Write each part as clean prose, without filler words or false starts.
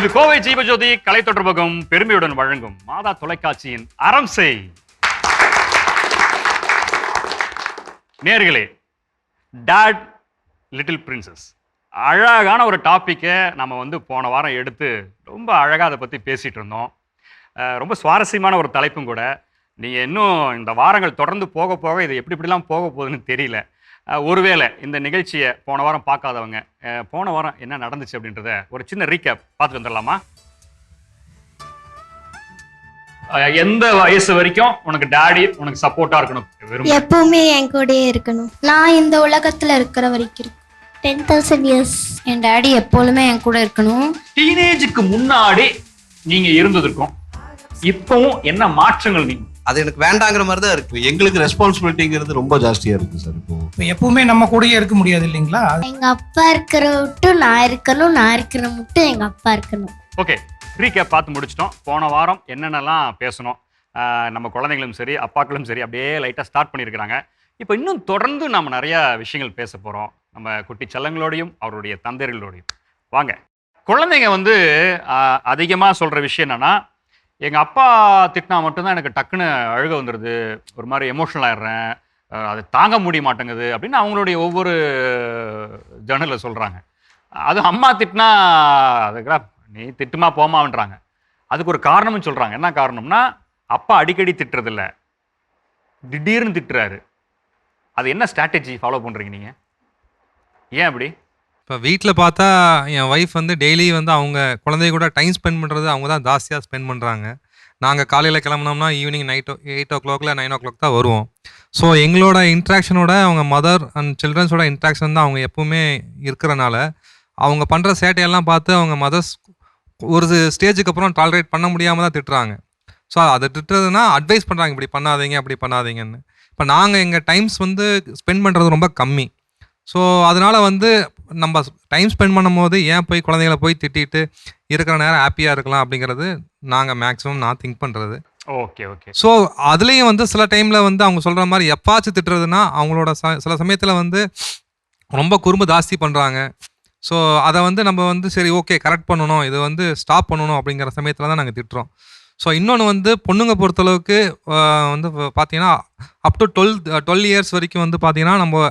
இது கோவை ஜீவஜோதி கலை தொடர்பகம் பெருமையுடன் வழங்கும் மாதா தொலைக்காட்சியின் அறம் செய். நேயர்களே, டாட் லிட்டில் பிரின்சஸ் அழகான ஒரு டாப்பிக்கை நம்ம போன வாரம் எடுத்து ரொம்ப அழகாக அதை பற்றி பேசிகிட்டு இருந்தோம். ரொம்ப சுவாரஸ்யமான ஒரு தலைப்பும் கூட. நீங்கள் இன்னும் இந்த வாரங்கள் தொடர்ந்து போக போக இது எப்படிலாம் போக போகுதுன்னு தெரியல. ஒருவேளை இந்த நிகழ்ச்சியை போன வாரம் பார்க்காதவங்க போன வாரம் என்ன நடந்துச்சு அப்படின்றத ஒரு சின்ன ரீகேப் பார்த்துட்டு வந்துடலாமா? எந்த வயசு வரைக்கும் உனக்கு டாடி உனக்கு சப்போர்ட்டா இருக்கணும்? எப்பவுமே என் கூடயே இருக்கணும். நான் இந்த உலகத்துல இருக்கிற வரைக்கும் 10,000 years என் டாடி எப்பொழுதுமே என் கூட இருக்கணும். டீனேஜுக்கு முன்னாடி நீங்க இருந்ததுக்கும் இப்பவும் என்ன மாற்றங்கள்? நீங்க அது எனக்கு வேண்டாங்கிற மாதிரி தான் இருக்கு. எங்களுக்கு ரெஸ்பான்சிபிலிட்டிங்கிறது ரொம்ப ஜாஸ்தியா இருக்கு சார். இப்போ எப்பவுமே நம்ம கூடயே இருக்க முடியாது இல்லைங்களா? எங்க அப்பா இருக்கிற விட்டு நான் இருக்கணும், நான் இருக்கிற மட்டும் எங்க அப்பா இருக்கணும். ஓகே, ரீகேப் பார்த்து முடிச்சிட்டோம். போன வாரம் என்னென்னலாம் பேசணும், நம்ம குழந்தைங்களும் சரி அப்பாக்களும் சரி அப்படியே லைட்டாக ஸ்டார்ட் பண்ணியிருக்கிறாங்க. இப்போ இன்னும் தொடர்ந்து நம்ம நிறையா விஷயங்கள் பேச போகிறோம், நம்ம குட்டி செல்லங்களோடையும் அவருடைய தந்தையர்களோடையும். வாங்க. குழந்தைங்க அதிகமாக சொல்கிற விஷயம் என்னென்னா, எங்கள் அப்பா திட்டினா மட்டும்தான் எனக்கு டக்குன்னு அழுக வந்துடுது, ஒரு மாதிரி எமோஷனல் ஆகிடுறேன், அதை தாங்க முடிய மாட்டேங்குது அப்படின்னு அவங்களுடைய ஒவ்வொரு ஜர்னலில் சொல்கிறாங்க. அது அம்மா திட்டினா அதுக்கெல்லாம் நீ திட்டுமா போமான்றாங்க. அதுக்கு ஒரு காரணமும் சொல்கிறாங்க. என்ன காரணம்னா, அப்பா அடிக்கடி திட்டுறதில்ல, திடீர்னு திட்டுறாரு. அது என்ன ஸ்ட்ராட்டஜி ஃபாலோ பண்ணுறீங்க நீங்கள்? ஏன் அப்படி? இப்போ வீட்டில் பார்த்தா என் ஒய்ஃப் டெய்லி அவங்க குழந்தைய கூட டைம் ஸ்பெண்ட் பண்ணுறது அவங்க தான் ஜாஸ்தியாக ஸ்பெண்ட் பண்ணுறாங்க. நாங்கள் காலையில் கிளம்புனோம்னா ஈவினிங் 8 o'clock 9 o'clock தான் வருவோம். ஸோ எங்களோட இன்ட்ராக்ஷனோட அவங்க மதர் அண்ட் சில்ட்ரன்ஸோட இன்ட்ராக்ஷன் தான் அவங்க எப்பவுமே இருக்கிறனால அவங்க பண்ணுற சேட்டையெல்லாம் பார்த்து அவங்க மதர்ஸ் ஒரு ஸ்டேஜுக்கு அப்புறம் டாலரேட் பண்ண முடியாமல் தான் திட்டுறாங்க. ஸோ அதை திட்டுறதுனா அட்வைஸ் பண்ணுறாங்க, இப்படி பண்ணாதீங்க அப்படி பண்ணாதீங்கன்னு. இப்போ நாங்கள் எங்கள் டைம்ஸ் ஸ்பெண்ட் பண்ணுறது ரொம்ப கம்மி. ஸோ அதனால் நம்ம டைம் ஸ்பெண்ட் பண்ணும் போது ஏன் போய் குழந்தைகளை போய் திட்டிட்டு இருக்கிற நேரம் ஹாப்பியாக இருக்கலாம் அப்படிங்கிறது நாங்கள் மேக்ஸிமம் நான் திங்க் பண்ணுறது. Okay okay. ஸோ அதுலேயும் சில டைமில் அவங்க சொல்கிற மாதிரி எப்பாச்சும் திட்டுறதுனா அவங்களோட சில சமயத்தில் ரொம்ப குறும்பு ஜாஸ்தி பண்ணுறாங்க. ஸோ அதை நம்ம சரி ஓகே கரெக்ட் பண்ணணும், இது ஸ்டாப் பண்ணணும் அப்படிங்கிற சமயத்தில் தான் நாங்கள் திட்டுறோம். ஸோ இன்னொன்று பொண்ணுங்க பொறுத்தளவுக்கு பார்த்தீங்கன்னா அப் டு 12 years வரைக்கும் பார்த்தீங்கன்னா நம்ம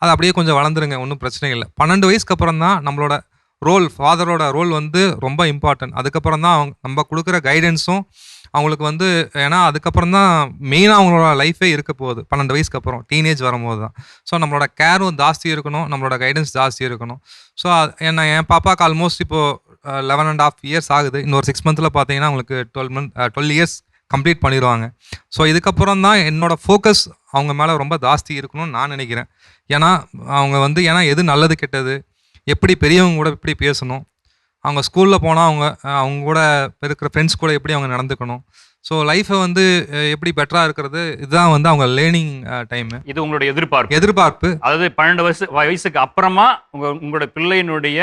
அது அப்படியே கொஞ்சம் வளர்ந்துருங்க, ஒன்றும் பிரச்சனை இல்லை. 12 வயசுக்கு அப்புறம் தான் நம்மளோட ரோல், ஃபாதரோட ரோல் ரொம்ப இம்பார்ட்டன்ட். அதுக்கப்புறம் தான் நம்ம கொடுக்குற கைடன்ஸும் அவங்களுக்கு ஏன்னா அதுக்கப்புறம் தான் மெயினாக அவங்களோட லைஃபே இருக்க போகுது. 12 வயசுக்கு அப்புறம் டீனேஜ் வரும்போது தான். ஸோ நம்மளோட கேரும் ஜாஸ்தி இருக்கணும், நம்மளோட கைடன்ஸ் ஜாஸ்தி இருக்கணும். ஸோ என் பாப்பாவுக்கு ஆல்மோஸ்ட் இப்போது 11.5 years ஆகுது. இன்னொரு 6 months பார்த்தீங்கன்னா அவங்களுக்கு 12 years கம்ப்ளீட் பண்ணிடுவாங்க. ஸோ இதுக்கப்புறம் தான் என்னோடய ஃபோக்கஸ் அவங்க மேலே ரொம்ப ஜாஸ்தி இருக்கணும்னு நான் நினைக்கிறேன். ஏன்னா அவங்க ஏன்னா எது நல்லது கெட்டது, எப்படி பெரியவங்க கூட எப்படி பேசணும், அவங்க ஸ்கூலில் போனால் அவங்க கூட இருக்கிற ஃப்ரெண்ட்ஸ் கூட எப்படி அவங்க நடந்துக்கணும், ஸோ லைஃப்பை எப்படி பெட்டராக இருக்கிறது, இதுதான் அவங்க லேர்னிங் டைமு. இது உங்களுடைய எதிர்பார்ப்பு. அதாவது 12 வயசுக்கு அப்புறமா உங்களோட பிள்ளையினுடைய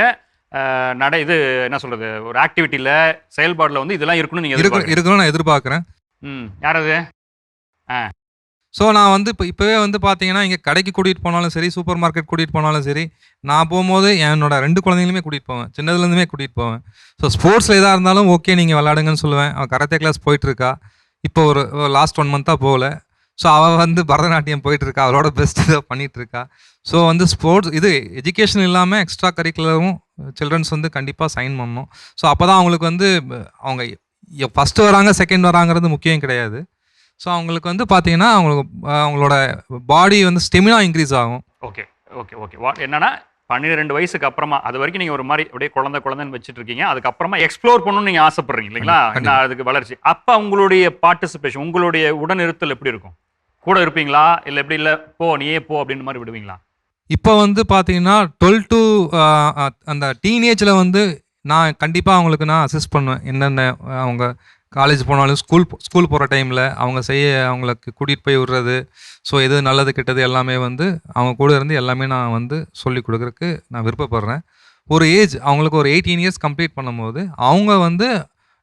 இது என்ன சொல்றது, ஒரு ஆக்டிவிட்டியில் செயல்பாடில் இதெல்லாம் இருக்கணும் நீங்கள் இருக்கணும் நான் எதிர்பார்க்குறேன். யாராவது ஸோ நான் இப்போவே பார்த்தீங்கன்னா இங்கே கடைக்கு கூட்டிகிட்டு போனாலும் சரி, சூப்பர் மார்க்கெட் கூட்டிகிட்டு போனாலும் சரி, நான் போகும்போது என்னோட 2 குழந்தைங்களுமே கூட்டிகிட்டு போவேன், சின்னதுலேருந்துமே கூட்டிகிட்டு போவேன். ஸோ ஸ்போர்ட்ஸில் எதாக இருந்தாலும் ஓகே நீங்கள் விளாடுங்கன்னு சொல்லுவேன். அவள் கராத்தே கிளாஸ் போயிட்டுருக்கா, இப்போ ஒரு லாஸ்ட் 1 month போகல. ஸோ அவள் பரதநாட்டியம் போயிட்டுருக்கா, அவளோட பெஸ்ட் இதை பண்ணிகிட்ருக்கா. ஸோ ஸ்போர்ட்ஸ் இது எஜுகேஷன் இல்லாமல் எக்ஸ்ட்ரா கரிக்குலரும் சில்ட்ரன்ஸ் கண்டிப்பாக சைன் பண்ணணும். ஸோ அப்போ தான் அவங்களுக்கு அவங்க ஃபஸ்ட்டு வராங்க செகண்ட் வராங்கிறது முக்கியம் கிடையாது. ஸோ அவங்களுக்கு பார்த்தீங்கன்னா அவங்களோட பாடி ஸ்டெமினா இன்க்ரீஸ் ஆகும். Okay okay okay. என்னன்னா 12 வயசுக்கு அப்புறமா அது வரைக்கும் நீங்கள் ஒரு மாதிரி அப்படியே குழந்தைன்னு வச்சுட்டு இருக்கீங்க. அதுக்கப்புறமா எக்ஸ்ப்ளோர் பண்ணணும்னு நீங்கள் ஆசைப்படுறீங்க இல்லைங்களா? அதுக்கு வளர்ச்சி. அப்போ உங்களுடைய பார்ட்டிசிபேஷன், உங்களுடைய உடனிருத்தல் எப்படி இருக்கும்? கூட இருப்பீங்களா, இல்லை எப்படி இல்லை போ நீயே போ அப்படின்ற மாதிரி விடுவீங்களா? இப்போ பார்த்தீங்கன்னா 12 to அந்த டீனேஜில் நான் கண்டிப்பாக அவங்களுக்கு நான் அசிஸ்ட் பண்ணுவேன். என்னென்ன அவங்க காலேஜ் போனாலும் ஸ்கூல் போகிற டைமில் அவங்களுக்கு கூட்டிகிட்டு போய் விடுறது. ஸோ எது நல்லது கெட்டது எல்லாமே அவங்க கூட இருந்து எல்லாமே நான் சொல்லி கொடுக்குறதுக்கு நான் விருப்பப்படுறேன். ஒரு ஏஜ் அவங்களுக்கு ஒரு 18 years கம்ப்ளீட் பண்ணும்போது அவங்க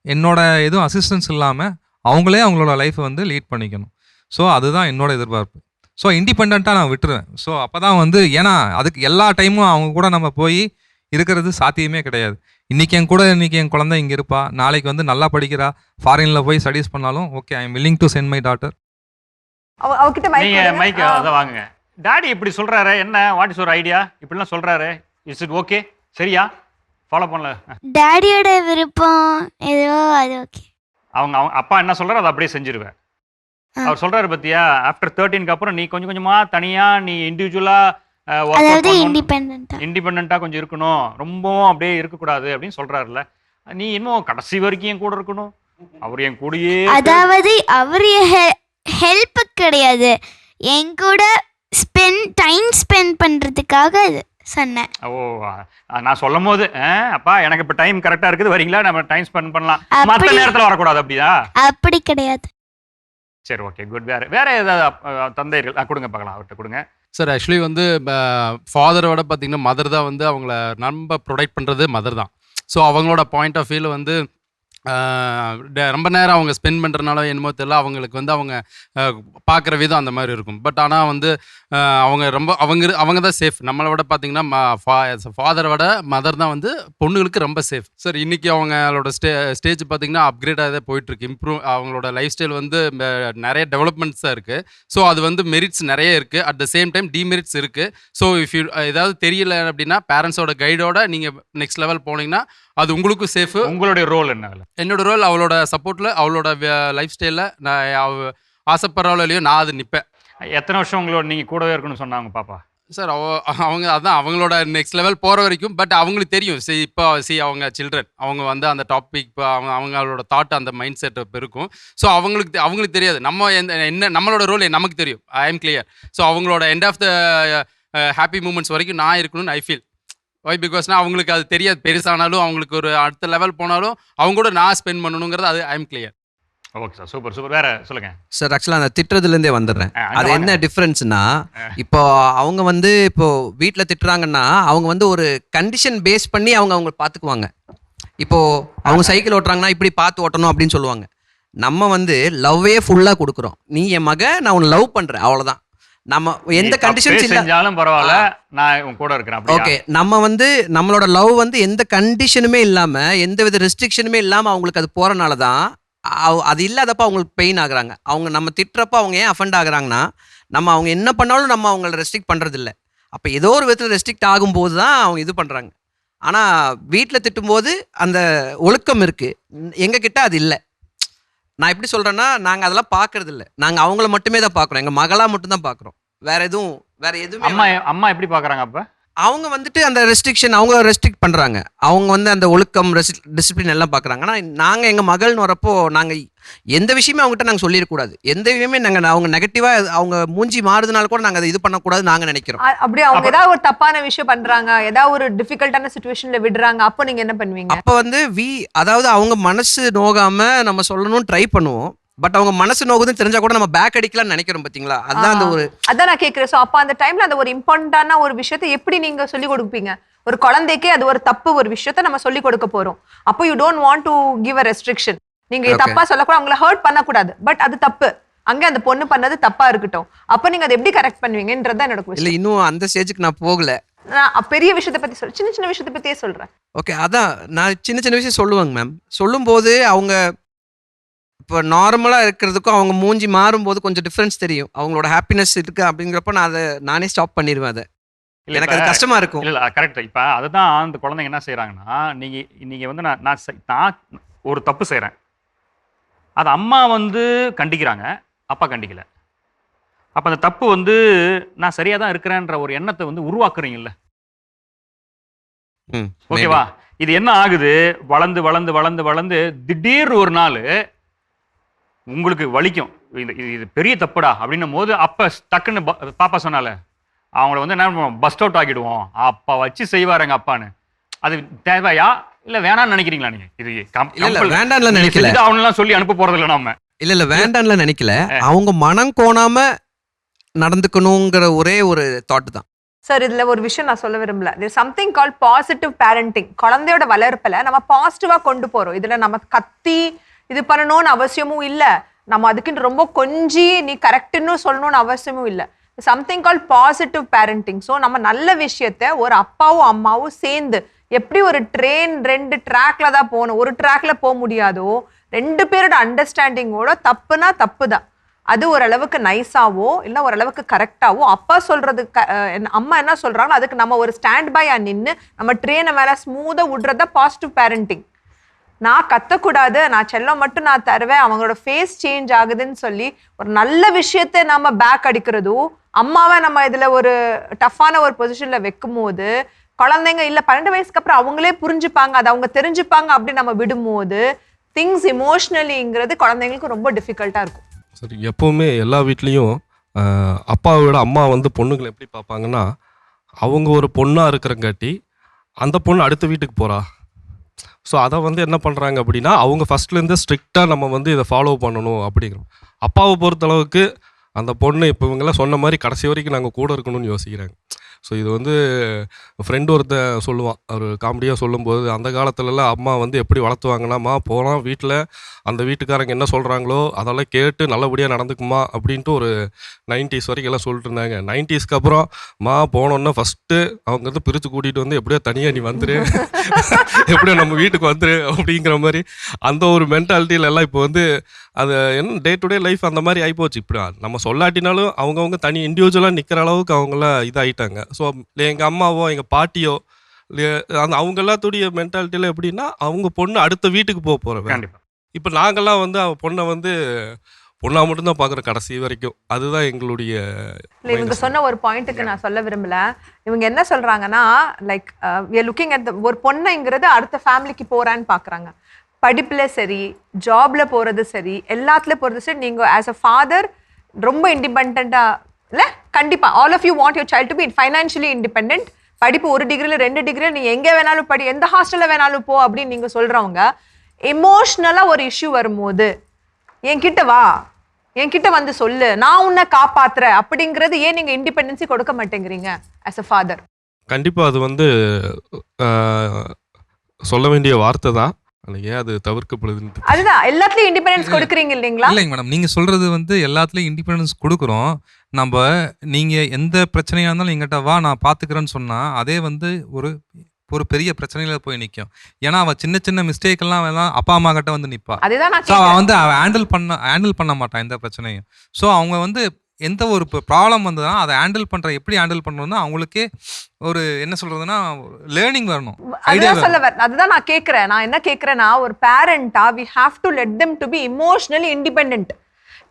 என்னோட எதுவும் அசிஸ்டன்ஸ் இல்லாமல் அவங்களே அவங்களோட லைஃப்பை லீட் பண்ணிக்கணும். ஸோ அதுதான் என்னோட எதிர்பார்ப்பு. ஸோ இண்டிபெண்ட்டாக நான் விட்டுருவேன். ஸோ அப்போ தான் ஏன்னா அதுக்கு எல்லா டைமும் அவங்க கூட நம்ம போய் இருக்கிறது சாத்தியமே கிடையாது. இன்னைக்கு என் குழந்தை இங்கே இருப்பா, நாளைக்கு வந்து நல்லா படிக்கிறா, ஃபாரின்ல போய் ஸ்டடீஸ் பண்ணாலும் okay, I am willing to send my daughter. அவகிட்ட நீங்க மைக் அதை வாங்குங்க. டாடி இப்படி சொல்றாரு, என்ன வாட் இஸ் ஒரு ஐடியா? இப்படிலாம் சொல்றாரு, இஸ் இட் ஓகே? சரியா ஃபாலோ பண்ணல? டாடியோட விருப்பம் எதுவோ அது ஓகே. அவங்க அப்பா என்ன சொல்றாரு அதை அப்படியே செஞ்சிருவேன். அவர் சொல்றாரு பத்தியா, ஆஃப்டர் 13க்கு அப்புறம் நீ கொஞ்சம் கொஞ்சமா தனியா நீ இண்டிவிஜுவலா அதாவது இண்டிபெண்டன்ட்டா கொஞ்சம் இருக்கணும், ரொம்பவும் அப்படியே இருக்கக்கூடாது அப்படின்னு சொல்றாருல்ல. நீ இன்னும் கடைசி வரைக்கும் என் கூட இருக்கணும், அவர் என் கூடயே. அதாவது அவர் ஹெல்ப் கிடையாது, என் கூட டைம் ஸ்பெண்ட் பண்றதுக்காக சொன்னேன். ஓ, நான் சொல்லும் போது அப்பா எனக்கு இப்ப டைம் கரெக்டா இருக்குது, வரீங்களா, நம்ம டைம் ஸ்பெண்ட் பண்ணலாம், மற்ற நேரத்துல வரக்கூடாது அப்படியா? அப்படி கிடையாது. சரி, ஓகே, குட். வேற ஏதாவது தந்தையர்கள் கொடுங்க பார்க்கலாம், அவர்கிட்ட கொடுங்க. சார் ஆக்சுவலி வந்து ஃபாதரோட பார்த்தீங்கன்னா மதர் தான் வந்து அவங்கள ரொம்ப ப்ரொடெக்ட் பண்ணுறது மதர் தான். ஸோ அவங்களோட பாயிண்ட் ஆஃப் வியூவில் வந்து ரொம்ப நேரம் அவங்க ஸ்பெண்ட் பண்ணுறதுனால என்னமோ தெரியல, அவங்களுக்கு வந்து அவங்க பார்க்குற விதம் அந்த மாதிரி இருக்கும். பட் ஆனால் வந்து அவங்க ரொம்ப அவங்க தான் சேஃப். நம்மளை விட பார்த்தீங்கன்னா ஃபாதரை விட மதர் தான் வந்து பொண்ணுங்களுக்கு ரொம்ப சேஃப். சார் இன்றைக்கி அவங்களோட ஸ்டேஜ் பார்த்தீங்கன்னா அப்கிரேடாக தான் போயிட்டுருக்கு. அவங்களோட லைஃப் ஸ்டைல் வந்து நிறைய டெவலப்மெண்ட்ஸ் தான் இருக்குது. ஸோ அது வந்து மெரிட்ஸ் நிறைய இருக்குது, at the same time demerits இருக்குது. ஸோ இஃப் யூ ஏதாவது தெரியல அப்படின்னா பேரண்ட்ஸோட கைடோட நீங்கள் நெக்ஸ்ட் லெவல் போனீங்கன்னா அது உங்களுக்கும் சேஃபு. உங்களுடைய ரோல் என்ன? என்னோட ரோல் அவளோட சப்போர்ட்டில், அவளோட லைஃப் ஸ்டைலில் நான் ஆசைப்படுறாளோ இல்லையோ நான் அது நிற்பேன். எத்தனை வருஷம் உங்களோட நீங்கள் கூடவே இருக்கணும்னு சொன்னாங்க பாப்பா? சார் அவங்க அதான் அவங்களோட நெக்ஸ்ட் லெவல் போகிற வரைக்கும். பட் அவங்களுக்கு தெரியும் இப்போ அவங்க சில்ட்ரன், அவங்க வந்து அந்த டாபிக் இப்போ அவங்களோட தாட் அந்த மைண்ட் செட் இப்போ இருக்கும். ஸோ அவங்களுக்கு தெரியாது நம்ம என்ன நம்மளோட ரோல் நமக்கு தெரியும். I am clear. ஸோ அவங்களோட end of the happy moments வரைக்கும் நான் இருக்கணும்னு ஐ ஃபீல். ஒய் பிகாஸ்னா அவங்களுக்கு அது தெரியாது, பெருசானாலும் அவங்களுக்கு ஒரு அடுத்த லெவல் போனாலும் அவங்க கூட நான் ஸ்பெண்ட் பண்ணணுங்கிறது அது ஐ am clear. Okay sir, super super. வேற சொல்லுங்க சார். ஆக்சுவலாக அந்த திட்டுறதுலேருந்தே வந்துடுறேன். அது என்ன டிஃப்ரென்ஸ்னா, இப்போ அவங்க வந்து இப்போ வீட்டில் திட்டுறாங்கன்னா அவங்க வந்து ஒரு கண்டிஷன் பேஸ் பண்ணி அவங்க பார்த்துக்குவாங்க. இப்போ அவங்க சைக்கிள் ஓட்டுறாங்கன்னா இப்படி பார்த்து ஓட்டணும் அப்படின்னு சொல்லுவாங்க. நம்ம வந்து லவ்வே ஃபுல்லாக கொடுக்குறோம். நீ என் மக, நான் உன்னை லவ் பண்ணுறேன், அவ்வளோதான். நம்ம எந்த கண்டிஷன்ஸ் செஞ்சாலும் பரவாயில்ல, நான் உன் கூட இருக்கிறேன். ஓகே, நம்ம வந்து நம்மளோட லவ் வந்து எந்த கண்டிஷனுமே இல்லாமல், எந்த வித ரெஸ்ட்ரிக்ஷனுமே இல்லாமல் அவங்களுக்கு அது போகிறனால தான் அது இல்லாதப்ப அவங்களுக்கு பெயின் ஆகுறாங்க. அவங்க நம்ம திட்டுறப்ப அவங்க ஏன் அஃபெண்ட் ஆகுறாங்கன்னா, நம்ம அவங்க என்ன பண்ணாலும் நம்ம அவங்கள ரெஸ்ட்ரிக்ட் பண்ணுறதில்ல. அப்போ ஏதோ ஒரு விதத்தில் ரெஸ்ட்ரிக்ட் ஆகும்போது தான் அவங்க இது பண்ணுறாங்க. ஆனால் வீட்டில் திட்டும்போது அந்த ஒழுக்கம் இருக்குது, எங்ககிட்ட அது இல்லை. நான் எப்படி சொல்கிறேன்னா, நாங்கள் அதெல்லாம் பார்க்கறதில்ல. நாங்கள் அவங்கள மட்டுமே தான் பார்க்குறோம், எங்கள் மகளாக மட்டும்தான் பார்க்குறோம். வேற எதுவும் அம்மா எப்படி பார்க்குறாங்க? அப்போ அவங்க வந்துட்டு அந்த ரெஸ்ட்ரிக்ஷன் அவங்க ரெஸ்ட்ரிக்ட் பண்ணுறாங்க. அவங்க வந்து அந்த ஒழுக்கம் டிசிப்ளின் எல்லாம் பார்க்குறாங்க. ஆனால் நாங்கள் எங்கள் மகள்னு வரப்போ நாங்கள் எந்த விஷயமே அவங்ககிட்ட நாங்கள் சொல்லிடக்கூடாது. எந்த விஷயமே அவங்க நெகட்டிவாக அவங்க மூஞ்சி மாறுதுனால கூட நாங்கள் அதை இது பண்ணக்கூடாது நாங்கள் நினைக்கிறோம். அப்படி அவங்க ஏதாவது ஒரு தப்பான விஷயம் பண்றாங்க, ஏதாவது ஒரு டிஃபிகல்ட்டான சிச்சுவேஷன்ல விடுறாங்க, அப்போ நீங்க என்ன பண்ணுவீங்க? அப்போ வந்து அதாவது அவங்க மனசு நோகாம நம்ம சொல்லணும்னு ட்ரை பண்ணுவோம். பட் அவங்க மனசு நோகுதுன்னு தெரிஞ்சா கூட நம்ம பேக் அடிக்கலாம்னு நினைக்கிறோம் பாத்தீங்களா? அதான் நான் கேட்கிறேன். சோ அப்ப அந்த டைம்ல அந்த ஒரு இம்பார்ட்டன்டான ஒரு விஷயத்தை எப்படி நீங்க சொல்லி கொடுப்பீங்க? ஒரு குழந்தைக்கே அது ஒரு தப்பு, ஒரு விஷயத்த நம்ம சொல்லி கொடுக்க போறோம். அப்போ you don't want to give a restriction. நீங்க தப்பா சொல்லக்கூடாது, அவங்கள ஹர்ட் பண்ணக்கூடாது, பட் அது தப்பு, அங்க அந்த பொண்ணு பண்ணது தப்பா இருக்கட்டும். அப்ப நீங்க அதை எப்படி கரெக்ட் பண்ணுவீங்கன்றதான் என்னோட கொஸ்டின். இல்ல, இன்னும் அந்த ஸ்டேஜுக்கு நான் போகல. நான் பெரிய விஷயத்தை பத்தி சின்ன சின்ன விஷயத்தை பத்தியே சொல்றேன். ஓகே, அதான் நான் சின்ன சின்ன விஷயம் சொல்லுவாங்க மேம். சொல்லும்போது அவங்க இப்போ நார்மலாக இருக்கிறதுக்கும் அவங்க மூஞ்சி மாறும்போது கொஞ்சம் டிஃப்ரென்ஸ் தெரியும். அவங்களோட ஹாப்பினஸ் இருக்கு அப்படிங்கிறப்ப நான் அதை நானே ஸ்டாப் பண்ணிடுவேன். அதை எனக்கு அது கஷ்டமா இருக்கும். இல்லை கரெக்ட். இப்போ அதுதான் அந்த குழந்தைங்க என்ன செய்கிறாங்கன்னா, நீங்கள் வந்து நான் ஒரு தப்பு செய்கிறேன், அது அம்மா வந்து கண்டிக்கிறாங்க, அப்பா கண்டிக்கல. அப்போ அந்த தப்பு வந்து நான் சரியாக தான் இருக்கிறேன்ற ஒரு எண்ணத்தை வந்து உருவாக்குறீங்கல்ல. ஓகேவா? இது என்ன ஆகுது, வளர்ந்து வளர்ந்து வளர்ந்து வளர்ந்து திடீர்னு ஒரு நாள் உங்களுக்கு வலிக்கும், இது பெரிய தப்புடா அப்படின்னும் போது அப்போ டக்குன்னு பாப்பா சொன்னால அவங்கள வந்து என்ன பஸ்ட் அவுட் ஆகிடுவோம், அப்பா வச்சு செய்வார் எங்கள் அப்பான்னு. அது தேவையா இல்லை வேணான்னு நினைக்கிறீங்களா? நீங்கள் இது வேண்டாம்ல நினைக்கல, அவனெல்லாம் சொல்லி அனுப்ப போறதில்ல நாம. இல்லை வேண்டாம்ல நினைக்கல, அவங்க மனம் கோணாம நடந்துக்கணுங்கிற ஒரே ஒரு தாட் தான். சார் இதுல ஒரு விஷயம் நான் சொல்ல விரும்பல. there's something called positive parenting. குழந்தையோட வளர்ப்புல நம்ம பாசிட்டிவா கொண்டு போறோம். இதுல நம்ம கத்தி இது பண்ணணும்னு அவசியமும் இல்லை, நம்ம அதுக்குன்னு ரொம்ப கொஞ்சி நீ கரெக்டுன்னு சொல்லணும்னு அவசியமும் இல்லை. சம்திங் கால் பாசிட்டிவ் பேரண்டிங். ஸோ நம்ம நல்ல விஷயத்த ஒரு அப்பாவும் அம்மாவும் சேர்ந்து எப்படி ஒரு ட்ரெயின் 2 ட்ராக்ல தான் போகணும், ஒரு ட்ராக்ல போக முடியாதோ, 2 பேரோட அண்டர்ஸ்டாண்டிங்கோட தப்புனா தப்பு தான். அது ஓரளவுக்கு நைஸாவோ இல்லை ஓரளவுக்கு கரெக்டாவோ அப்பா சொல்றது அம்மா என்ன சொல்றாங்களோ அதுக்கு நம்ம ஒரு ஸ்டாண்ட் பையா நின்று நம்ம ட்ரெயினை மேலே ஸ்மூத்தாக விடுறதா பாசிட்டிவ் பேரண்டிங். நான் கத்தக்கூடாது, நான் செல்லம் மட்டும் நான் தருவேன், அவங்களோட ஃபேஸ் சேஞ்ச் ஆகுதுன்னு சொல்லி ஒரு நல்ல விஷயத்தை நம்ம பேக் அடிக்கிறதும், அம்மாவை நம்ம இதுல ஒரு டஃப்பான ஒரு பொசிஷன்ல வைக்கும் போது குழந்தைங்க இல்ல 12 வயசுக்கு அப்புறம் அவங்களே புரிஞ்சுப்பாங்க, அதை அவங்க தெரிஞ்சுப்பாங்க அப்படின்னு நம்ம விடும்போது திங்ஸ் இமோஷனலிங்கிறது குழந்தைங்களுக்கு ரொம்ப டிஃபிகல்ட்டா இருக்கும். சரி, எப்போவுமே எல்லா வீட்லேயும் அப்பாவை விட அம்மா வந்து பொண்ணுங்களை எப்படி பார்ப்பாங்கன்னா, அவங்க ஒரு பொண்ணாக இருக்கிறங்காட்டி அந்த பொண்ணு அடுத்த வீட்டுக்கு போகிறா. ஸோ அதை வந்து என்ன பண்ணுறாங்க அப்படின்னா, அவங்க ஃபஸ்ட்லேருந்து ஸ்ட்ரிக்டாக நம்ம வந்து இதை ஃபாலோ பண்ணணும் அப்படிங்கிறோம். அப்பாவை பொறுத்தளவுக்கு அந்த பொண்ணு இப்போ இவங்கெல்லாம் சொன்ன மாதிரி கடைசி வரைக்கும் நாங்கள் கூட இருக்கணும்னு யோசிக்கிறாங்க. ஸோ இது வந்து ஃப்ரெண்டு ஒருத்தன் சொல்லுவான், அவர் காமெடியாக சொல்லும்போது, அந்த காலத்துலலாம் அம்மா வந்து எப்படி வளர்த்துவாங்கன்னாம்மா, போனால் வீட்டில் அந்த வீட்டுக்காரங்க என்ன சொல்கிறாங்களோ அதெல்லாம் கேட்டு நல்லபடியாக நடந்துக்குமா அப்படின்ட்டு ஒரு 90s வரைக்கும் எல்லாம் சொல்லிட்டு இருந்தாங்க. 90ஸ்க்கு அப்புறம் போனோன்னா ஃபஸ்ட்டு அவங்க வந்து பிரித்து கூட்டிகிட்டு வந்து எப்படியோ தனியாக நீ வந்துரு, எப்படியோ நம்ம வீட்டுக்கு வந்துரு அப்படிங்கிற மாதிரி அந்த ஒரு மென்டாலிட்டியில எல்லாம் இப்போ வந்து அது என்ன டே டு டே லைஃப் அந்த மாதிரி ஆகிப்போச்சு. இப்படி நம்ம சொல்லாட்டினாலும் அவங்கவுங்க தனி இண்டிவிஜுவலாக நிற்கிற அளவுக்கு அவங்களாம் இதாகிட்டாங்க. ஸோ எங்கள் அம்மாவோ எங்கள் பாட்டியோ அந்த அவங்க எல்லாத்துடைய மென்டாலிட்டியில் எப்படின்னா, அவங்க பொண்ணு அடுத்த வீட்டுக்கு போக போகிறவங்க. கண்டிப்பா. இப்போ நாங்கள்லாம் வந்து அவள் பொண்ணை வந்து பொண்ணாக மட்டும்தான் பார்க்குறோம் கடைசி வரைக்கும். அதுதான் எங்களுடைய இல்லை, இவங்க சொன்ன ஒரு பாயிண்ட்டுக்கு நான் சொல்ல விரும்பல. இவங்க என்ன சொல்றாங்கன்னா, like we are looking at ஒரு பொண்ணுங்கிறது அடுத்த ஃபேமிலிக்கு போறான்னு பார்க்குறாங்க. படிப்புல சரி, ஜாப்ல போறது சரி, எல்லாத்துலேயும் போகிறது சரி, நீங்கள் ஆஸ் அ ஃபாதர் ரொம்ப இண்டிபெண்ட்டாக இல்லை, கண்டிப்பாக all of you want your child to be financially independent. படிப்பு 1 டிகிரியில் 2 டிகிரியில் நீ எங்கே வேணாலும் படி, எந்த ஹாஸ்டலில் வேணாலும் போ அப்படின்னு நீங்கள் சொல்கிறவங்க, எமோஷ்னலாக ஒரு இஷ்யூ வரும்போது என்கிட்ட வா, என்கிட்ட வந்து சொல்லு, நான் உன்னை காப்பாத்துறேன் அப்படிங்கிறது ஏன் நீங்கள் இண்டிபெண்டன்சி கொடுக்க மாட்டேங்கிறீங்க ஆஸ் அ ஃபாதர்? கண்டிப்பாக அது வந்து சொல்ல வேண்டிய வார்த்தை தான். ஏன் அது தவிர்க்கப்படுதுன்னு அதுதான் எல்லாத்துலயும் இண்டிபெண்டன்ஸ் கொடுக்குறீங்க இல்லைங்களா? இல்லைங்க மேடம், நீங்க சொல்றது வந்து எல்லாத்துலயும் இண்டிபெண்டன்ஸ் கொடுக்குறோம். நம்ம நீங்க எந்த பிரச்சனையா இருந்தாலும் எங்கிட்ட வா நான் பாத்துக்கிறேன்னு சொன்னா அதே வந்து ஒரு ஒரு பெரிய பிரச்சனையில போய் நிற்கும். ஏன்னா அவ சின்ன சின்ன மிஸ்டேக் எல்லாம் அப்பா அம்மா கிட்ட வந்து நிப்பா. அதுதான் நான் ஸோ அவன் வந்து ஹேண்டில் பண்ண மாட்டான் எந்த பிரச்சனையும். ஸோ அவங்க வந்து எந்த ஒரு ப்ராப்ளம் வந்ததுன்னா அதை எப்படி ஹேண்டில் பண்ணணும்னா அவங்களுக்கே ஒரு என்ன சொல்றதுன்னா லேர்னிங் வரணும், ஐடியா அதுதான் சொல்ல வரேன். அதுதான் நான் கேட்கிறேன். நான் என்ன கேட்கிறேன்னா, ஒரு பேரண்டா we have to let them to be emotionally independent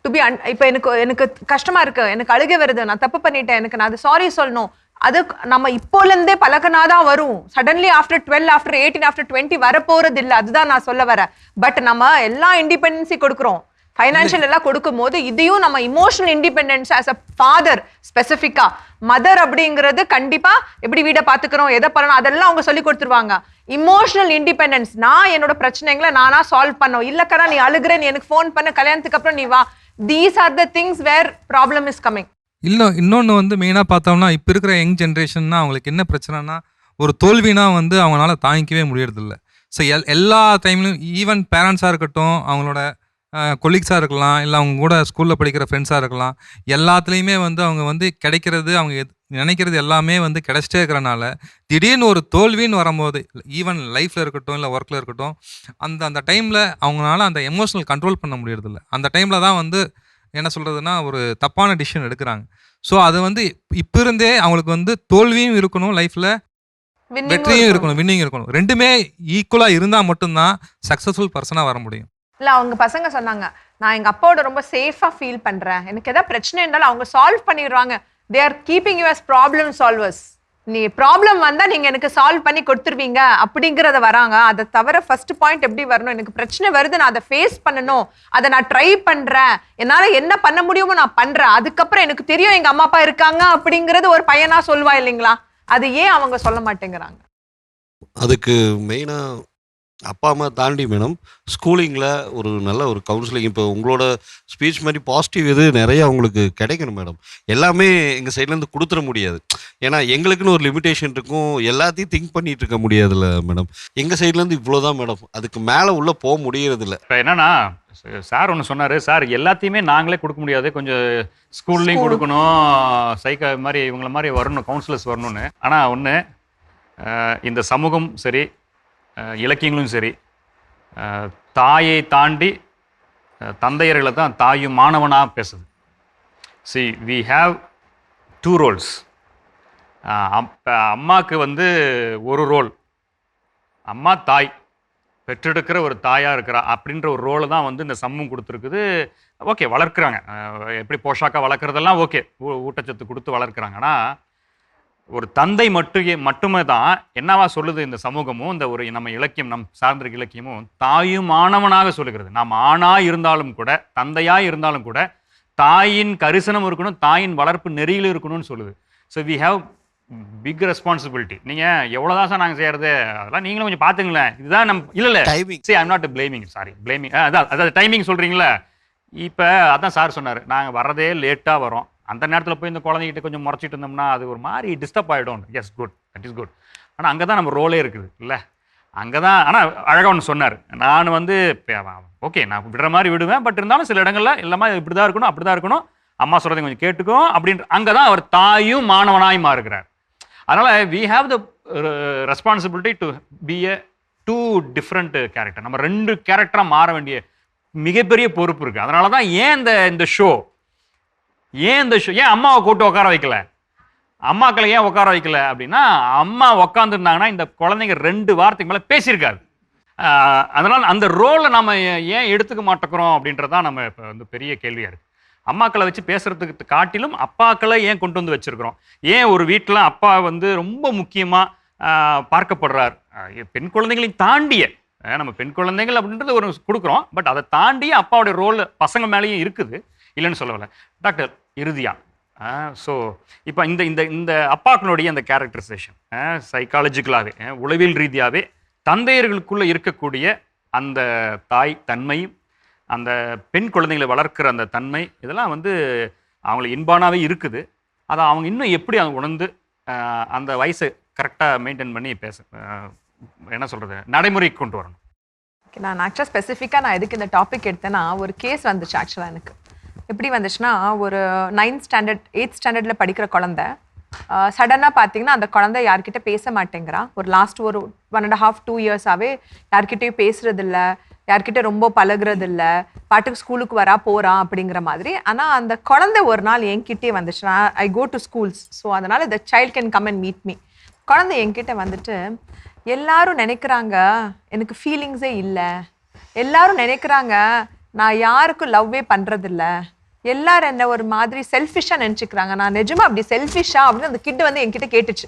to be இப்போ எனக்கு கஷ்டமா இருக்கு, எனக்கு அழுகை வருது, நான் தப்பு பண்ணிட்டேன், எனக்கு நான் அது சாரி சொல்லணும், அது நம்ம இப்போலேருந்தே பழக்கனாதான் வரும். சடன்லி ஆஃப்டர் 12 ஆஃப்டர் 18 ஆஃப்டர் 20 வரப்போறது இல்லை. அதுதான் நான் சொல்ல வரேன். பட் நம்ம எல்லா இண்டிபெண்டன்சி கொடுக்குறோம், ஃபைனான்ஷியல் எல்லாம் கொடுக்கும் போது இதையும் நம்ம emotional independence as a father ஸ்பெசிஃபிக்கா, மதர் அப்படிங்கிறது கண்டிப்பா எப்படி வீடை பார்த்துக்கிறோம், எதை பண்ணணும் அதெல்லாம் அவங்க சொல்லி கொடுத்துருவாங்க. இமோஷனல் இண்டிபெண்டன்ஸ், நான் என்னோட பிரச்சனைகளை நானா சால்வ் பண்ணோம், இல்லக்கா நீ அழுகுற, நீ எனக்கு ஃபோன் பண்ண, கல்யாணத்துக்கு அப்புறம் நீ வா. These are the things where problem is coming. இன்னொன்று வந்து மெயினாக பார்த்தோம்னா இப்போ இருக்கிற யங் ஜென்ரேஷன்னா அவங்களுக்கு என்ன பிரச்சனைனா, ஒரு தோல்வினா வந்து அவங்களால தாங்கிக்கவே முடியறதில்ல. ஸோ எல்லா டைம்லையும் ஈவன் பேரண்ட்ஸாக இருக்கட்டும், அவங்களோட கொலீக்ஸாக இருக்கலாம், இல்லை அவங்க கூட ஸ்கூலில் படிக்கிற ஃப்ரெண்ட்ஸாக இருக்கலாம், எல்லாத்துலேயுமே வந்து அவங்க வந்து கிடைக்கிறது, அவங்க நினைக்கிறது எல்லாமே வந்து கிடைச்சிட்டே இருக்கிறனால திடீர்னு ஒரு தோல்வின்னு வரும்போது, ஈவன் லைஃப்பில் இருக்கட்டும் இல்லை ஒர்க்கில் இருக்கட்டும், அந்த டைமில் அவங்களால அந்த எமோஷனல் கண்ட்ரோல் பண்ண முடியறதில்ல. அந்த டைமில் தான் வந்து என்ன சொல்கிறதுனா ஒரு தப்பான டிசிஷன் எடுக்கிறாங்க. ஸோ அது வந்து இப்போ இருந்தே அவங்களுக்கு வந்து தோல்வியும் இருக்கணும் லைஃப்பில், வெற்றியும் இருக்கணும், வின்னிங் இருக்கணும். ரெண்டுமே ஈக்குவலாக இருந்தால் மட்டும்தான் சக்ஸஸ்ஃபுல் பர்சனாக வர முடியும். இல்லை, அவங்க பசங்க சொன்னாங்க, நான் எங்கள் அப்பாவோட ரொம்ப சேஃபாக ஃபீல் பண்ணுறேன், எனக்கு எதாவது பிரச்சனை இருந்தாலும் அவங்க சால்வ் பண்ணிடுவாங்க. They are keeping you as problem solvers. நீ ப்ராப்ளம் வந்தால் நீங்கள் எனக்கு சால்வ் பண்ணி கொடுத்துருவீங்க அப்படிங்கிறத வராங்க. அதை தவிர ஃபர்ஸ்ட் பாயிண்ட் எப்படி வரணும், எனக்கு பிரச்சனை வருது, நான் அதை ஃபேஸ் பண்ணணும், அதை நான் ட்ரை பண்ணுறேன், என்னால் என்ன பண்ண முடியுமோ நான் பண்ணுறேன், அதுக்கப்புறம் எனக்கு தெரியும் எங்கள் அம்மா அப்பா இருக்காங்க அப்படிங்கிறது ஒரு பையனாக சொல்வா இல்லைங்களா? அது ஏன் அவங்க சொல்ல மாட்டேங்கிறாங்க? அதுக்கு மெயினாக அப்பா அம்மா தாண்டி மேடம் ஸ்கூலிங்கில் ஒரு நல்ல ஒரு கவுன்சிலிங், இப்போ உங்களோட ஸ்பீச் மாதிரி பாசிட்டிவ் இது நிறையா அவங்களுக்கு கிடைக்கணும் மேடம். எல்லாமே எங்கள் சைட்லேருந்து கொடுத்துட முடியாது, ஏன்னா எங்களுக்குன்னு ஒரு லிமிட்டேஷன் இருக்கும், எல்லாத்தையும் திங்க் பண்ணிட்டு இருக்க முடியாதுல்ல மேடம். எங்கள் சைட்லேருந்து இவ்வளோ தான் மேடம், அதுக்கு மேலே உள்ளே போக முடியறதில்ல. இப்போ என்னன்னா சார் ஒன்று சொன்னார், சார் எல்லாத்தையுமே நாங்களே கொடுக்க முடியாது, கொஞ்சம் ஸ்கூல்லையும் கொடுக்கணும், சைக்கோ மாதிரி இவங்கள மாதிரி வரணும், கவுன்சிலர்ஸ் வரணும்னு. ஆனால் ஒன்று இந்த சமூகம் சரி, இலக்கியங்களும் சரி, தாயை தாண்டி தந்தையர்களை தான் தாயும் மாணவனாக பேசுது. See we have 2 roles. அம்மாவுக்கு வந்து ஒரு ரோல், அம்மா தாய் பெற்றெடுக்கிற ஒரு தாயாக இருக்கிறா அப்படின்ற ஒரு ரோலை தான் வந்து இந்த சமூகம் கொடுத்துருக்குது. ஓகே, வளர்க்குறாங்க, எப்படி போஷாக்காக வளர்க்குறதெல்லாம் ஓகே, ஊட்டச்சத்து கொடுத்து வளர்க்குறாங்க. ஆனால் ஒரு தந்தை மட்டுமே தான் என்னவா சொல்லுது இந்த சமூகமும், இந்த ஒரு நம்ம இலக்கியம், நம் சார்ந்திருக்க இலக்கியமும் தாயும் மாணவனாக சொல்லுகிறது. நாம் ஆணாக இருந்தாலும் கூட, தந்தையாக இருந்தாலும் கூட தாயின் கரிசனம் இருக்கணும், தாயின் வளர்ப்பு நெறியில் இருக்கணும்னு சொல்லுது. So we have big responsibility. நீங்கள் எவ்வளோதான் சார் நாங்கள் செய்கிறது, அதெல்லாம் நீங்களும் கொஞ்சம் பார்த்துங்களேன். இதுதான் நம்ம இல்லை டைமிங். சரி, I'm not blaming, sorry blaming. அதாவது டைமிங் சொல்கிறீங்களா? இப்போ அதான் சார் சொன்னார், நாங்கள் வர்றதே லேட்டாக வரோம். அந்த நேரத்தில் போய் இந்த குழந்தைகிட்ட கொஞ்சம் முறைச்சிட்டு இருந்தோம்னா அது ஒரு மாதிரி டிஸ்டர்ப் ஆகிடும். Yes, good, that is good. ஆனால் அங்கே தான் நம்ம ரோலே இருக்குது இல்லை, அங்கே தான். ஆனால் அழகாக ஒன்று சொன்னார், நான் வந்து ஓகே நான் விடுற மாதிரி விடுவேன், பட் இருந்தாலும் சில இடங்களில் எல்லாமே இப்படி தான் இருக்கணும், அப்படி தான் இருக்கணும், அம்மா சொல்கிறதை கொஞ்சம் கேட்டுக்கும் அப்படின்ற அங்கே தான் அவர் தாயும் மாணவனாய் மாறுகிறார். அதனால் we have the responsibility to be a 2 different character. நம்ம 2 கேரக்டராக மாற வேண்டிய மிகப்பெரிய பொறுப்பு இருக்குது. அதனால தான் ஏன் இந்த ஷோ ஏன் அம்மாவை கூட்டு உட்கார வைக்கல, அம்மாக்களை ஏன் உட்கார வைக்கல அப்படின்னா, அம்மா உட்காந்துருந்தாங்கன்னா இந்த குழந்தைங்க 2 வாரத்துக்கு மேலே பேசியிருக்காது. அதனால் அந்த ரோலை நம்ம ஏன் எடுத்துக்க மாட்டேங்கிறோம் அப்படின்றதான் நம்ம இப்போ வந்து பெரிய கேள்வியாக இருக்குது. அம்மாக்களை வச்சு பேசுறதுக்கு காட்டிலும் அப்பாக்களை ஏன் கொண்டு வந்து வச்சிருக்கிறோம்? ஏன் ஒரு வீட்டில் அப்பா வந்து ரொம்ப முக்கியமாக பார்க்கப்படுறார்? பெண் குழந்தைகளையும் தாண்டிய, நம்ம பெண் குழந்தைகள் அப்படின்றது ஒரு கொடுக்குறோம், பட் அதை தாண்டிய அப்பாவுடைய ரோல் பசங்க மேலேயும் இருக்குது, இல்லைன்னு சொல்லவில்லை. டாக்டர் இறுதியா, ஸோ இப்போ இந்த இந்த இந்த அப்பாக்களுடைய அந்த கேரக்டரைசேஷன் சைக்காலஜிக்கலாகவே, உளவியல் ரீதியாகவே தந்தையர்களுக்குள்ளே இருக்கக்கூடிய அந்த தாய் தன்மையும் அந்த பெண் குழந்தைகளை வளர்க்குற அந்த தன்மை, இதெல்லாம் வந்து அவங்களுக்கு இன்பானாகவே இருக்குது. அதை அவங்க இன்னும் எப்படி அதை உணர்ந்து அந்த வயசை கரெக்டாக மெயின்டைன் பண்ணி என்ன சொல்கிறது, நடைமுறைக்கு கொண்டு வரணும். ஓகே, நான் ஆக்சுவலாக ஸ்பெசிஃபிக்காக நான் எதுக்கு இந்த டாபிக் எடுத்தேன்னா, ஒரு கேஸ் வந்துச்சு ஆக்சுவலாக எனக்கு. எப்படி வந்துச்சுன்னா, ஒரு 9th ஸ்டாண்டர்ட் 8th ஸ்டாண்டர்டில் படிக்கிற குழந்தை சடனாக பார்த்தீங்கன்னா அந்த குழந்தை யார்கிட்ட பேச மாட்டேங்கிறா. ஒரு லாஸ்ட் ஒரு 1.5-2 இயர்ஸாகவே யார்கிட்டையும் பேசுறதில்ல, யார்கிட்ட ரொம்ப பழகுறது இல்லை, பாட்டுக்கு ஸ்கூலுக்கு வரா போகிறான் அப்படிங்கிற மாதிரி. ஆனால் அந்த குழந்தை ஒரு நாள் என்கிட்டே வந்துச்சு. ஐ கோ டு ஸ்கூல்ஸ், ஸோ அதனால் the child can come and meet me. குழந்தை என்கிட்ட வந்துட்டு, எல்லாரும் நினைக்கிறாங்க எனக்கு ஃபீலிங்ஸே இல்லை, எல்லாரும் நினைக்கிறாங்க நான் யாருக்கும் லவ்வே பண்ணுறதில்ல, எல்லாரும் என்ன ஒரு மாதிரி செல்ஃபிஷாக நினச்சிக்கிறாங்க, நான் நிஜமா அப்படி செல்ஃபிஷா அப்படின்னு அந்த கிட் வந்து என்கிட்ட கேட்டுச்சு.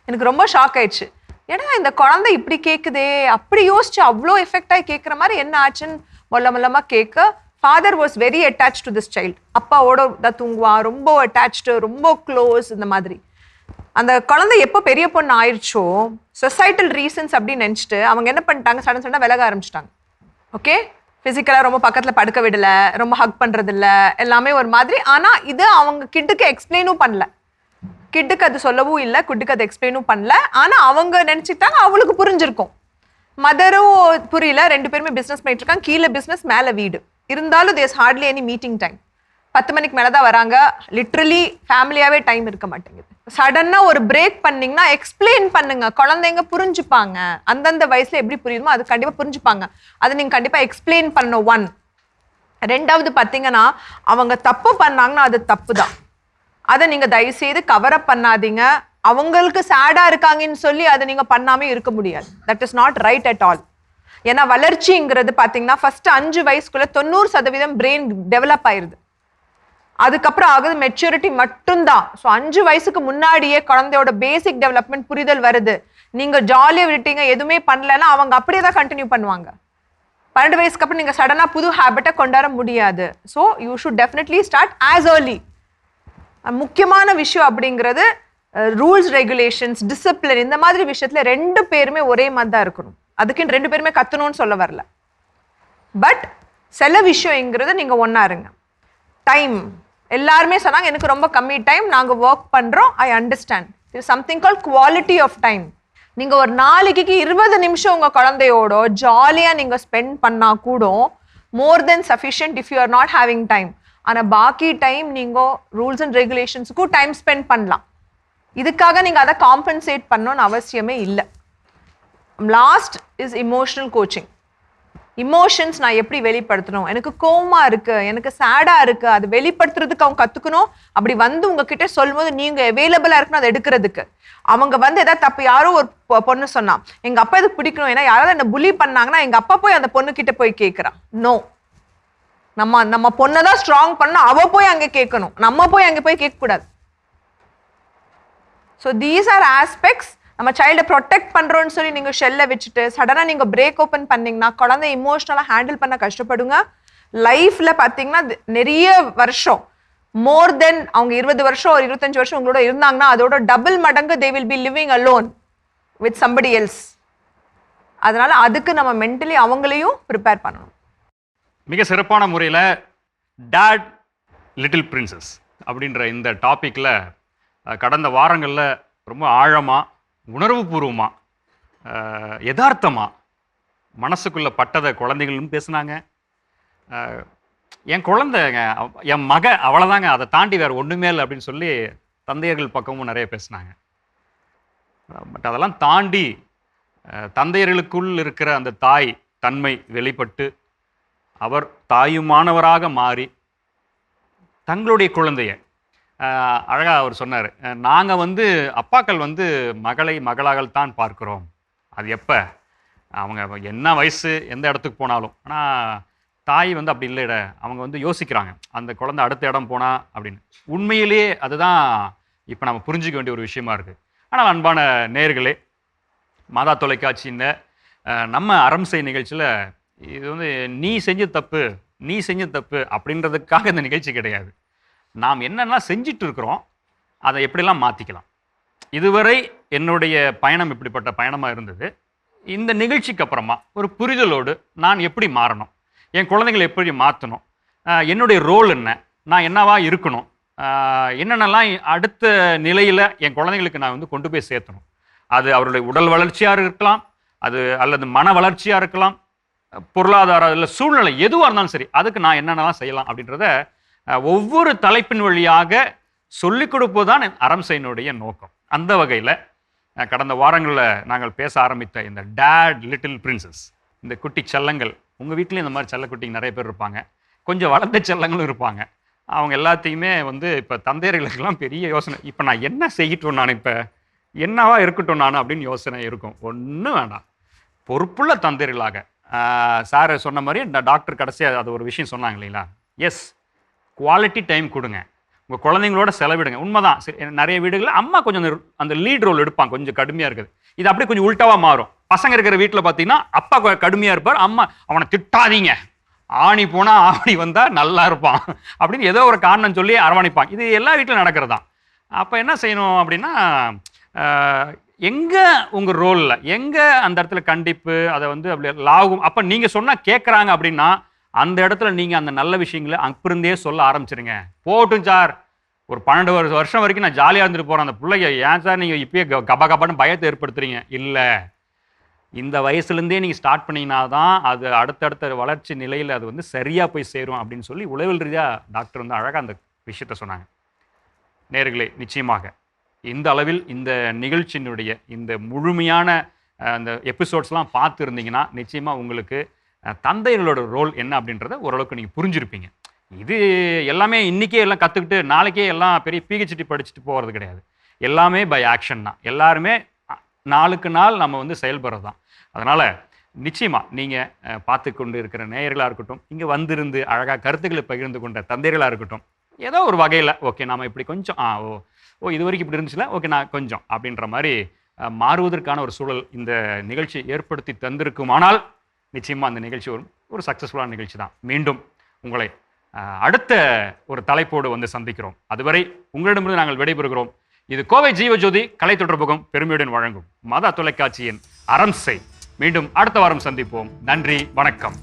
எனக்கு ரொம்ப ஷாக் ஆயிடுச்சு. ஏன்னா இந்த குழந்தை இப்படி கேட்குதே, அப்படி யோசிச்சு அவ்வளோ எஃபெக்டாகி கேட்குற மாதிரி என்ன ஆச்சுன்னு மொல்லமாக கேட்க, father was very attach to this child. அப்பாவோட தான் தூங்குவான், ரொம்ப அட்டாச்சு, ரொம்ப க்ளோஸ். இந்த மாதிரி அந்த குழந்தை எப்போ பெரிய பொண்ணு ஆயிடுச்சோ, சொசைட்டல் ரீசன்ஸ் அப்படின்னு நினச்சிட்டு அவங்க என்ன பண்ணிட்டாங்க, சடனாக விலக ஆரம்பிச்சிட்டாங்க. ஓகே, ஃபிசிக்கலாக ரொம்ப பக்கத்தில் படுக்க விடலை, ரொம்ப ஹக் பண்ணுறதில்ல, எல்லாமே ஒரு மாதிரி. ஆனால் இது அவங்க கிட்டுக்கு எக்ஸ்பிளைனும் பண்ணல, கிட்டுக்கு அது சொல்லவும் இல்லை, கிட்டுக்கு அது எக்ஸ்பிளைனும் பண்ணல. ஆனால் அவங்க நினச்சிட்டாங்க அவளுக்கு புரிஞ்சிருக்கும். மதரும் புரியல, 2 பேருமே பிஸ்னஸ் பண்ணிட்டு இருக்காங்க, கீழே பிஸ்னஸ் மேலே வீடு. இருந்தாலும் there's Hartley any meeting time. 10 மணிக்கு மேலே தான் வராங்க. லிட்ரலி ஃபேமிலியாகவே டைம் இருக்க மாட்டேங்குது. சடனாக ஒரு பிரேக் பண்ணிங்கன்னா எக்ஸ்பிளைன் பண்ணுங்க, குழந்தைங்க புரிஞ்சுப்பாங்க. அந்தந்த வயசில் எப்படி புரியுமோ அது கண்டிப்பாக புரிஞ்சுப்பாங்க. அதை நீங்கள் கண்டிப்பாக எக்ஸ்பிளைன் பண்ணணும். 1. 2வது பார்த்தீங்கன்னா, அவங்க தப்பு பண்ணாங்கன்னா அது தப்பு தான், அதை நீங்கள் தயவுசெய்து கவரப் பண்ணாதீங்க. அவங்களுக்கு சேடாக இருக்காங்கன்னு சொல்லி அதை நீங்கள் பண்ணாமல் இருக்க முடியாது. That is not right at all. ஏன்னா வளர்ச்சிங்கிறது பார்த்தீங்கன்னா ஃபஸ்ட்டு 5 வயசுக்குள்ளே 90% பிரெயின் டெவலப் ஆயிடுது. அதுக்கப்புறம் ஆகுது மெச்சூரிட்டி மட்டும்தான். ஸோ 5 வயசுக்கு முன்னாடியே குழந்தையோட பேசிக் டெவலப்மெண்ட் புரிதல் வருது. நீங்கள் ஜாலியாக விட்டீங்க, எதுவுமே பண்ணலைன்னா அவங்க அப்படியே தான் கண்டினியூ பண்ணுவாங்க. 12 வயசுக்கு அப்புறம் நீங்கள் சடனாக புது ஹேபிட்டை கொண்டாட முடியாது. So you should definitely start as early. முக்கியமான விஷயம் அப்படிங்கிறது ரூல்ஸ், ரெகுலேஷன்ஸ், டிசிப்ளின், இந்த மாதிரி விஷயத்துல 2 பேருமே ஒரே மாதிரி தான் இருக்கணும். அதுக்குன்னு 2 பேருமே கத்தணும்னு சொல்ல வரல. பட் சில விஷயங்கிறது நீங்கள் ஒன்றா இருங்க. டைம், எல்லாருமே சொன்னாங்க எனக்கு ரொம்ப கம்மி டைம், நாங்கள் ஒர்க் பண்ணுறோம், ஐ அண்டர்ஸ்டாண்ட். இது something call quality of time. நீங்கள் ஒரு நாளைக்கு 20 நிமிஷம் உங்கள் குழந்தையோட ஜாலியாக நீங்கள் ஸ்பெண்ட் பண்ணால் கூட more than sufficient if you are not having time. ஆனால் பாக்கி டைம் நீங்கள் ரூல்ஸ் அண்ட் ரெகுலேஷன்ஸுக்கும் டைம் ஸ்பெண்ட் பண்ணலாம். இதுக்காக நீங்க அதை காம்பன்சேட் பண்ணணும்னு அவசியமே இல்லை. Last is emotional coaching. Emotions நான் எப்படி வெளிப்படுத்தணும், எனக்கு கோவமா இருக்கு, எனக்கு சேடா இருக்கு, அது வெளிப்படுத்துறதுக்கு அவங்க கத்துக்கணும். அப்படி வந்து உங்ககிட்ட சொல்லும்போது நீங்க அவைலபிளா இருக்கணும் அதை எடுக்கிறதுக்கு. அவங்க வந்து ஏதாவது தப்பு, யாரோ ஒரு பொண்ணு சொன்னா எங்க அப்பா இது பிடிக்கணும், ஏன்னா யாராவது என்ன புலி பண்ணாங்கன்னா எங்க அப்பா போய் அந்த பொண்ணு கிட்ட போய் கேட்கிறான். நோ, நம்ம பொண்ணை தான் ஸ்ட்ராங் பண்ணணும், அவ போய் அங்க கேட்கணும், நம்ம போய் அங்க போய் கேட்க கூடாது. So these are aspects. நம்ம சைல்டை ப்ரொடெக்ட் பண்றோம்னு சொல்லி நீங்க ஷெல்லை வச்சுட்டு சடனா நீங்க பிரேக் ஓப்பன் பண்ணீங்கன்னா குழந்தை இமோஷனலா ஹேண்டில் பண்ண கஷ்டப்படுங்க. லைஃப்ல பாத்தீங்கன்னா நிறைய வருஷம், மோர் தென் அவங்க 20 வருஷம் ஒரு 25 வருஷம் உங்களோட இருந்தாங்கன்னா அதோட டபுள் மடங்கு they will be living alone with somebody else. அதனால அதுக்கு நம்ம மென்டலி அவங்களையும் ப்ரிப்பேர் பண்ணணும். மிக சிறப்பான முறையில் டேட் லிட்டில் பிரின்சஸ் அப்படின்ற இந்த டாப்பிக்கில் கடந்த வாரங்களில் ரொம்ப ஆழமாக, உணர்வுபூர்வமாக, யதார்த்தமாக மனசுக்குள்ளே பட்டதை குழந்தைகளும் பேசுனாங்க. என் குழந்தைங்க, என் மக அவ்வளோதாங்க, அதை தாண்டி வேறு ஒன்றுமே இல்லை அப்படின்னு சொல்லி தந்தையர்கள் பக்கமும் நிறைய பேசுனாங்க. பட் அதெல்லாம் தாண்டி தந்தையர்களுக்குள் இருக்கிற அந்த தாய் தன்மை வெளிப்பட்டு அவர் தாயுமானவராக மாறி தங்களுடைய குழந்தைய அழகாக அவர் சொன்னார், நாங்கள் வந்து அப்பாக்கள் வந்து மகளை மகளாகத்தான் பார்க்குறோம். அது எப்போ அவங்க என்ன வயசு எந்த இடத்துக்கு போனாலும். ஆனால் தாய் வந்து அப்படி இல்லைட, அவங்க வந்து யோசிக்கிறாங்க அந்த குழந்தை அடுத்த இடம் போனால் அப்படின்னு. உண்மையிலேயே அதுதான் இப்போ நம்ம புரிஞ்சிக்க வேண்டிய ஒரு விஷயமா இருக்குது. ஆனால் அன்பான நேயர்களே, மாதா தொலைக்காட்சியின் நம்ம அறம் செய் நிகழ்ச்சியில் இது வந்து நீ செஞ்ச தப்பு அப்படின்றதுக்காக இந்த நிகழ்ச்சி கிடையாது. நாம் என்னெல்லாம் செஞ்சிட்டு இருக்கிறோம் அதை எப்படிலாம் மாற்றிக்கலாம். இதுவரை என்னுடைய பயணம் இப்படிப்பட்ட பயணமாக இருந்தது. இந்த நிகழ்ச்சிக்கு அப்புறமா ஒரு புரிதலோடு நான் எப்படி மாறணும், என் குழந்தைகளை எப்படி மாற்றணும், என்னுடைய ரோல் என்ன, நான் என்னவா இருக்கணும், என்னென்னலாம் அடுத்த நிலையில் என் குழந்தைங்களுக்கு நான் வந்து கொண்டு போய் சேர்த்தணும். அது அவருடைய உடல் வளர்ச்சியாக இருக்கலாம், அது அல்லது மன வளர்ச்சியாக இருக்கலாம், பொருளாதார இல்லை சூழ்நிலை எதுவாக இருந்தாலும் சரி, அதுக்கு நான் என்னென்னலாம் செய்யலாம் அப்படின்றத ஒவ்வொரு தலைப்பின் வழியாக சொல்லிக் கொடுப்பதுதான் அறம் செய்யினுடைய நோக்கம். அந்த வகையில் கடந்த வாரங்களில் நாங்கள் பேச ஆரம்பித்த இந்த டேட் லிட்டில் பிரின்சஸ், இந்த குட்டி செல்லங்கள், உங்கள் வீட்லேயும் இந்த மாதிரி செல்லக்குட்டிங்க நிறைய பேர் இருப்பாங்க, கொஞ்சம் வளர்ந்த செல்லங்களும் இருப்பாங்க. அவங்க எல்லாத்தையுமே வந்து இப்போ தந்தையர்களுக்கெல்லாம் பெரிய யோசனை, இப்போ நான் என்ன செய்யட்டும், நான் இப்போ என்னவா இருக்கட்டும் நான் அப்படின்னு யோசனை இருக்கும். ஒன்றும் வேண்டாம், பொறுப்புள்ள தந்தையர்களாக சார் சொன்ன மாதிரி டாக்டர் கடைசியாக அது ஒரு விஷயம் சொன்னாங்க இல்லைங்களா, எஸ், குவாலிட்டி டைம் கொடுங்க, உங்கள் குழந்தைங்களோட செலவிடுங்க. உண்மைதான், நிறைய வீடுகளில் அம்மா கொஞ்சம் அந்த லீட் ரோல் எடுப்பாங்க, கொஞ்சம் கடுமையாக இருக்குது. இது அப்படியே கொஞ்சம் உள்டாவாக மாறும். பசங்க இருக்கிற வீட்டில் பார்த்தீங்கன்னா அப்பா கடுமையாக இருப்பார், அம்மா அவனை திட்டாதீங்க, ஆணி போனால் ஆணி வந்தால் நல்லா இருப்பான் அப்படின்னு ஏதோ ஒரு காரணம் சொல்லி அரவணைப்பாங்க. இது எல்லா வீட்டிலும் நடக்கிறது தான். அப்போ என்ன செய்யணும் அப்படின்னா, எங்கே உங்கள் ரோலில் எங்கே அந்த இடத்துல கண்டிப்பு அதை வந்து அப்படி லாகும். அப்போ நீங்கள் சொன்னால் கேட்குறாங்க அப்படின்னா அந்த இடத்துல நீங்கள் அந்த நல்ல விஷயங்களை அங்கிருந்தே சொல்ல ஆரம்பிச்சிருங்க. போட்டும் சார், ஒரு 12 வருஷம் வரைக்கும் நான் ஜாலியாக இருந்துட்டு போகிறேன், அந்த பிள்ளைங்க ஏன் சார் நீங்கள் இப்பயே கபான்னு பயத்தை ஏற்படுத்துறீங்க? இல்லை, இந்த வயசுலேருந்தே நீங்கள் ஸ்டார்ட் பண்ணிங்கன்னா தான் அது அடுத்தடுத்த வளர்ச்சி நிலையில் அது வந்து சரியாக போய் சேரும் அப்படின்னு சொல்லி உளவியல் ரீதியாக டாக்டர் வந்து அழகாக அந்த விஷயத்த சொன்னாங்க. நேயர்களே, நிச்சயமாக இந்த அளவில் இந்த நிகழ்ச்சியினுடைய இந்த முழுமையான அந்த எபிசோட்ஸ்லாம் பார்த்து இருந்தீங்கன்னா நிச்சயமாக உங்களுக்கு தந்தைகளோட ரோல் என்ன அப்படின்றத ஓரளவுக்கு நீங்கள் புரிஞ்சிருப்பீங்க. இது எல்லாமே இன்றைக்கே எல்லாம் கற்றுக்கிட்டு நாளைக்கே எல்லாம் பெரிய பிஹெச்டி படிச்சுட்டு போகிறது கிடையாது. எல்லாமே பை ஆக்ஷன் தான். எல்லாருமே நாளுக்கு நாள் நம்ம வந்து செயல்படுறது தான். அதனால் நிச்சயமாக நீங்கள் பார்த்து கொண்டு இருக்கிற நேயர்களாக இருக்கட்டும், இங்கே வந்திருந்து அழகாக கருத்துக்களை பகிர்ந்து கொண்ட தந்தைகளாக இருக்கட்டும், ஏதோ ஒரு வகையில் ஓகே நம்ம இப்படி கொஞ்சம் இது வரைக்கும் இப்படி இருந்துச்சுல, ஓகே நான் கொஞ்சம் அப்படின்ற மாதிரி மாறுவதற்கான ஒரு சூழல் இந்த நிகழ்ச்சி ஏற்படுத்தி தந்திருக்குமானால் நிச்சயமாக அந்த நிகழ்ச்சி ஒரு சக்ஸஸ்ஃபுல்லான நிகழ்ச்சி தான். மீண்டும் உங்களை அடுத்த ஒரு தலைப்போடு வந்து சந்திக்கிறோம். அதுவரை உங்களிடமிருந்து நாங்கள் விடைபெறுகிறோம். இது கோவை ஜீவஜோதி கலை தொடர்பகம் பெருமையுடன் வழங்கும் மாதா தொலைக்காட்சியின் அறம் செய். மீண்டும் அடுத்த வாரம் சந்திப்போம். நன்றி, வணக்கம்.